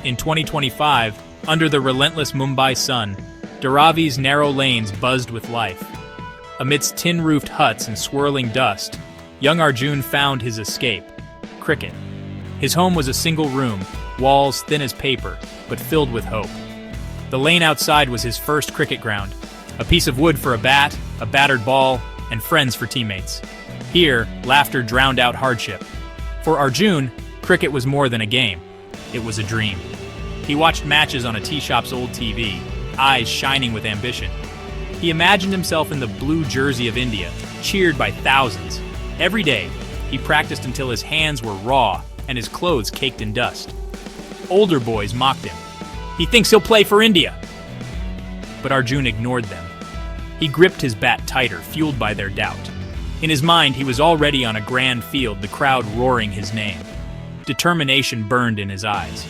In 2025, under the relentless Mumbai sun, Dharavi's narrow lanes buzzed with life. Amidst tin-roofed huts and swirling dust, young Arjun found his escape: cricket. His home was a single room, walls thin as paper, but filled with hope. The lane outside was his first cricket ground, a piece of wood for a bat, a battered ball, and friends for teammates. Here, laughter drowned out hardship. For Arjun, cricket was more than a game. It was a dream. He watched matches on a tea shop's old TV, eyes shining with ambition. He imagined himself in the blue jersey of India, cheered by thousands. Every day, he practiced until his hands were raw and his clothes caked in dust. Older boys mocked him. "He thinks he'll play for India." But Arjun ignored them. He gripped his bat tighter, fueled by their doubt. In his mind, he was already on a grand field, the crowd roaring his name. Determination burned in his eyes.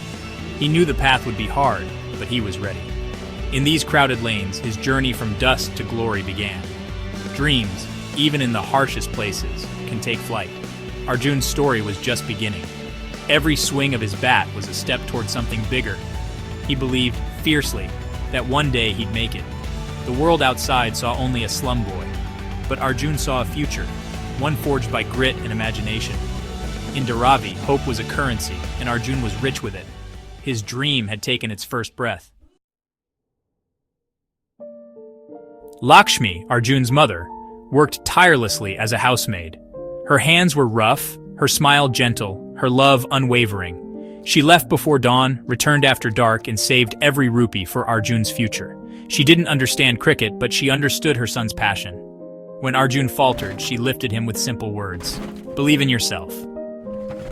He knew the path would be hard, but he was ready. In these crowded lanes, his journey from dust to glory began. Dreams, even in the harshest places, can take flight. Arjun's story was just beginning. Every swing of his bat was a step toward something bigger. He believed, fiercely, that one day he'd make it. The world outside saw only a slum boy, but Arjun saw a future, one forged by grit and imagination. In Dharavi, hope was a currency, and Arjun was rich with it. His dream had taken its first breath. Lakshmi, Arjun's mother, worked tirelessly as a housemaid. Her hands were rough, her smile gentle, her love unwavering. She left before dawn, returned after dark, and saved every rupee for Arjun's future. She didn't understand cricket, but she understood her son's passion. When Arjun faltered, she lifted him with simple words: "Believe in yourself."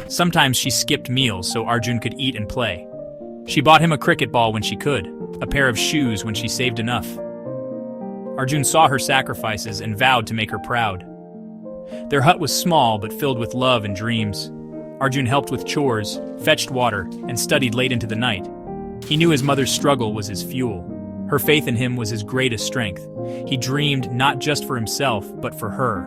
Sometimes she skipped meals so Arjun could eat and play. She bought him a cricket ball when she could, a pair of shoes when she saved enough. Arjun saw her sacrifices and vowed to make her proud. Their hut was small but filled with love and dreams. Arjun helped with chores, fetched water, and studied late into the night. He knew his mother's struggle was his fuel. Her faith in him was his greatest strength. He dreamed not just for himself, but for her,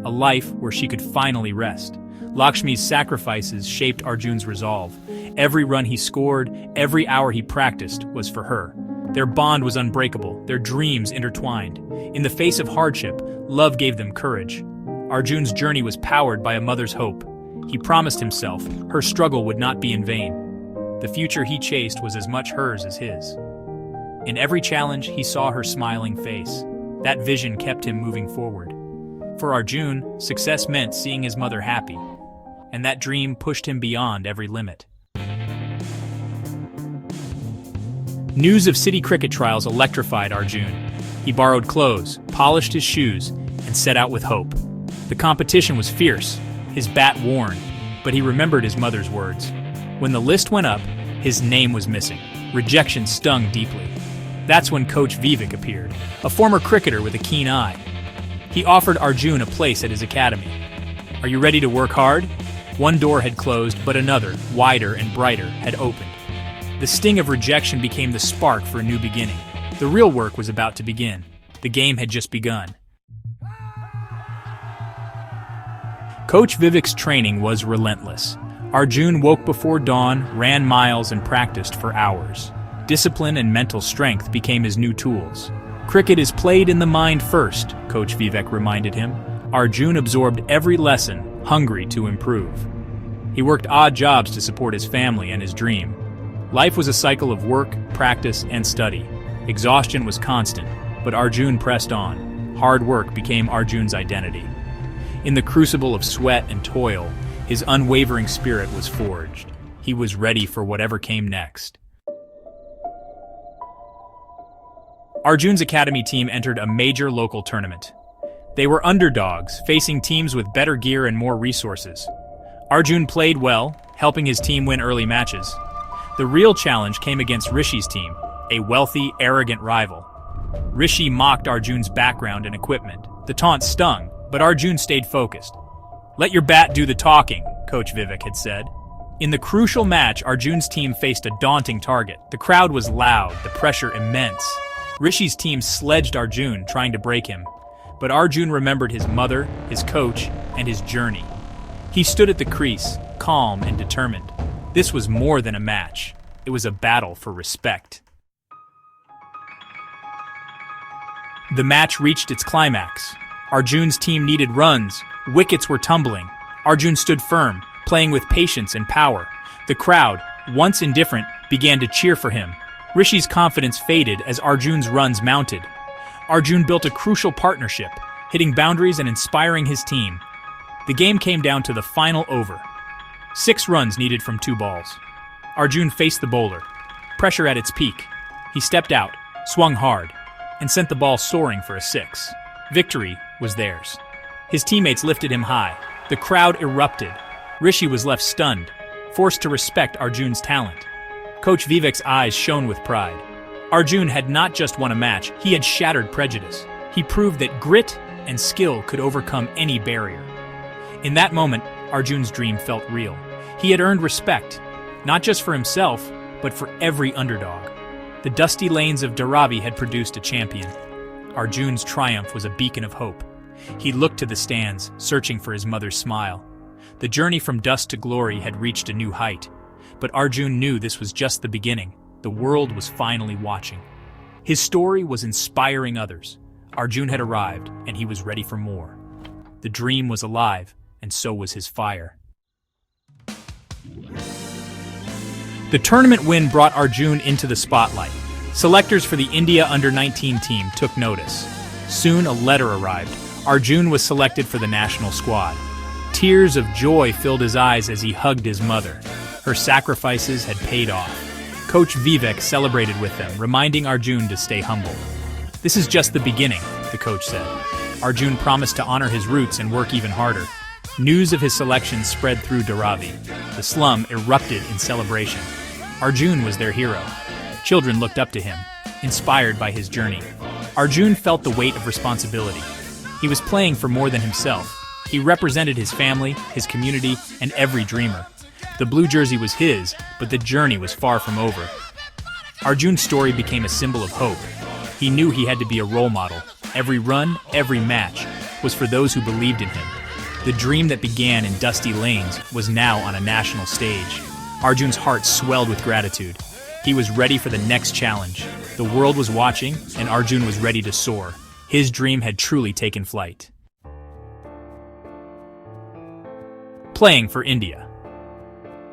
a life where she could finally rest. Lakshmi's sacrifices shaped Arjun's resolve. Every run he scored, every hour he practiced was for her. Their bond was unbreakable, their dreams intertwined. In the face of hardship, love gave them courage. Arjun's journey was powered by a mother's hope. He promised himself her struggle would not be in vain. The future he chased was as much hers as his. In every challenge, he saw her smiling face. That vision kept him moving forward. For Arjun, success meant seeing his mother happy, and that dream pushed him beyond every limit. News of city cricket trials electrified Arjun. He borrowed clothes, polished his shoes, and set out with hope. The competition was fierce, his bat worn, but he remembered his mother's words. When the list went up, his name was missing. Rejection stung deeply. That's when Coach Vivek appeared, a former cricketer with a keen eye. He offered Arjun a place at his academy. "Are you ready to work hard?" One door had closed, but another, wider and brighter, had opened. The sting of rejection became the spark for a new beginning. The real work was about to begin. The game had just begun. Coach Vivek's training was relentless. Arjun woke before dawn, ran miles, and practiced for hours. Discipline and mental strength became his new tools. "Cricket is played in the mind first," Coach Vivek reminded him. Arjun absorbed every lesson, hungry to improve. He worked odd jobs to support his family and his dream. Life was a cycle of work, practice, and study. Exhaustion was constant, but Arjun pressed on. Hard work became Arjun's identity. In the crucible of sweat and toil, his unwavering spirit was forged. He was ready for whatever came next. Arjun's academy team entered a major local tournament. They were underdogs, facing teams with better gear and more resources. Arjun played well, helping his team win early matches. The real challenge came against Rishi's team, a wealthy, arrogant rival. Rishi mocked Arjun's background and equipment. The taunt stung, but Arjun stayed focused. "Let your bat do the talking," Coach Vivek had said. In the crucial match, Arjun's team faced a daunting target. The crowd was loud, the pressure immense. Rishi's team sledged Arjun, trying to break him. But Arjun remembered his mother, his coach, and his journey. He stood at the crease, calm and determined. This was more than a match. It was a battle for respect. The match reached its climax. Arjun's team needed runs. Wickets were tumbling. Arjun stood firm, playing with patience and power. The crowd, once indifferent, began to cheer for him. Rishi's confidence faded as Arjun's runs mounted. Arjun built a crucial partnership, hitting boundaries and inspiring his team. The game came down to the final over. 6 runs needed from 2 balls. Arjun faced the bowler, pressure at its peak. He stepped out, swung hard, and sent the ball soaring for a 6. Victory was theirs. His teammates lifted him high. The crowd erupted. Rishi was left stunned, forced to respect Arjun's talent. Coach Vivek's eyes shone with pride. Arjun had not just won a match, he had shattered prejudice. He proved that grit and skill could overcome any barrier. In that moment, Arjun's dream felt real. He had earned respect, not just for himself, but for every underdog. The dusty lanes of Dharavi had produced a champion. Arjun's triumph was a beacon of hope. He looked to the stands, searching for his mother's smile. The journey from dust to glory had reached a new height. But Arjun knew this was just the beginning. The world was finally watching. His story was inspiring others. Arjun had arrived, and he was ready for more. The dream was alive, and so was his fire. The tournament win brought Arjun into the spotlight. Selectors for the India Under-19 team took notice. Soon a letter arrived. Arjun was selected for the national squad. Tears of joy filled his eyes as he hugged his mother. Her sacrifices had paid off. Coach Vivek celebrated with them, reminding Arjun to stay humble. "This is just the beginning," the coach said. Arjun promised to honor his roots and work even harder. News of his selection spread through Dharavi. The slum erupted in celebration. Arjun was their hero. Children looked up to him, inspired by his journey. Arjun felt the weight of responsibility. He was playing for more than himself. He represented his family, his community, and every dreamer. The blue jersey was his, but the journey was far from over. Arjun's story became a symbol of hope. He knew he had to be a role model. Every run, every match, was for those who believed in him. The dream that began in dusty lanes was now on a national stage. Arjun's heart swelled with gratitude. He was ready for the next challenge. The world was watching, and Arjun was ready to soar. His dream had truly taken flight. Playing for India.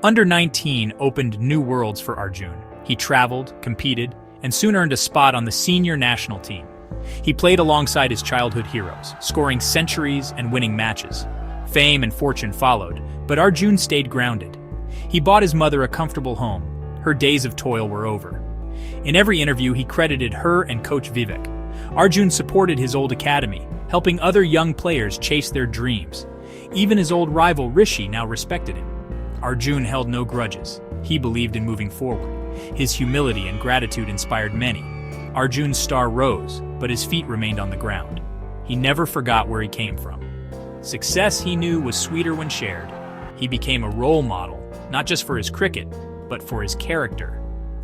Under-19 opened new worlds for Arjun. He traveled, competed, and soon earned a spot on the senior national team. He played alongside his childhood heroes, scoring centuries and winning matches. Fame and fortune followed, but Arjun stayed grounded. He bought his mother a comfortable home. Her days of toil were over. In every interview, he credited her and Coach Vivek. Arjun supported his old academy, helping other young players chase their dreams. Even his old rival Rishi now respected him. Arjun held no grudges. He believed in moving forward. His humility and gratitude inspired many. Arjun's star rose, but his feet remained on the ground. He never forgot where he came from. Success, he knew, was sweeter when shared. He became a role model, not just for his cricket, but for his character.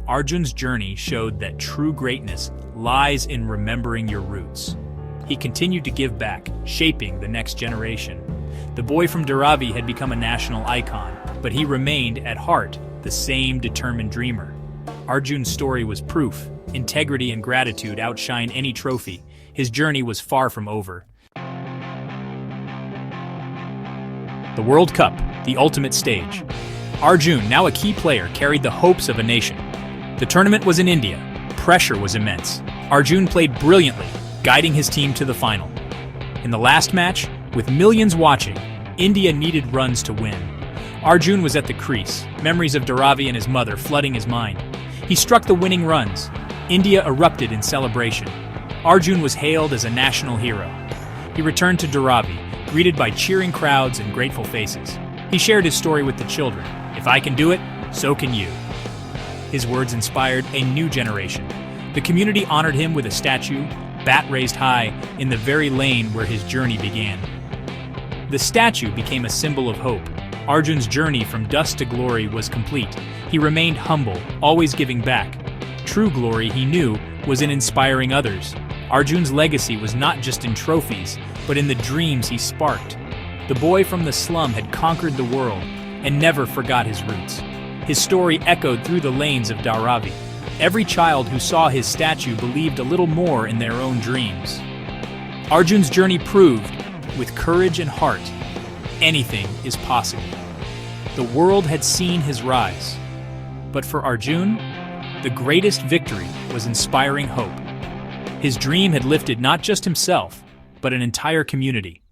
Arjun's journey showed that true greatness lies in remembering your roots. He continued to give back, shaping the next generation. The boy from Dharavi had become a national icon, but he remained, at heart, the same determined dreamer. Arjun's story was proof. Integrity and gratitude outshine any trophy. His journey was far from over. The World Cup, the ultimate stage. Arjun, now a key player, carried the hopes of a nation. The tournament was in India. Pressure was immense. Arjun played brilliantly, guiding his team to the final. In the last match, with millions watching, India needed runs to win. Arjun was at the crease, memories of Dharavi and his mother flooding his mind. He struck the winning runs. India erupted in celebration. Arjun was hailed as a national hero. He returned to Dharavi, greeted by cheering crowds and grateful faces. He shared his story with the children. "If I can do it, so can you." His words inspired a new generation. The community honored him with a statue, bat raised high, in the very lane where his journey began. The statue became a symbol of hope. Arjun's journey from dust to glory was complete. He remained humble, always giving back. True glory, he knew, was in inspiring others. Arjun's legacy was not just in trophies, but in the dreams he sparked. The boy from the slum had conquered the world and never forgot his roots. His story echoed through the lanes of Dharavi. Every child who saw his statue believed a little more in their own dreams. Arjun's journey proved, with courage and heart, anything is possible. The world had seen his rise. But for Arjun, the greatest victory was inspiring hope. His dream had lifted not just himself, but an entire community.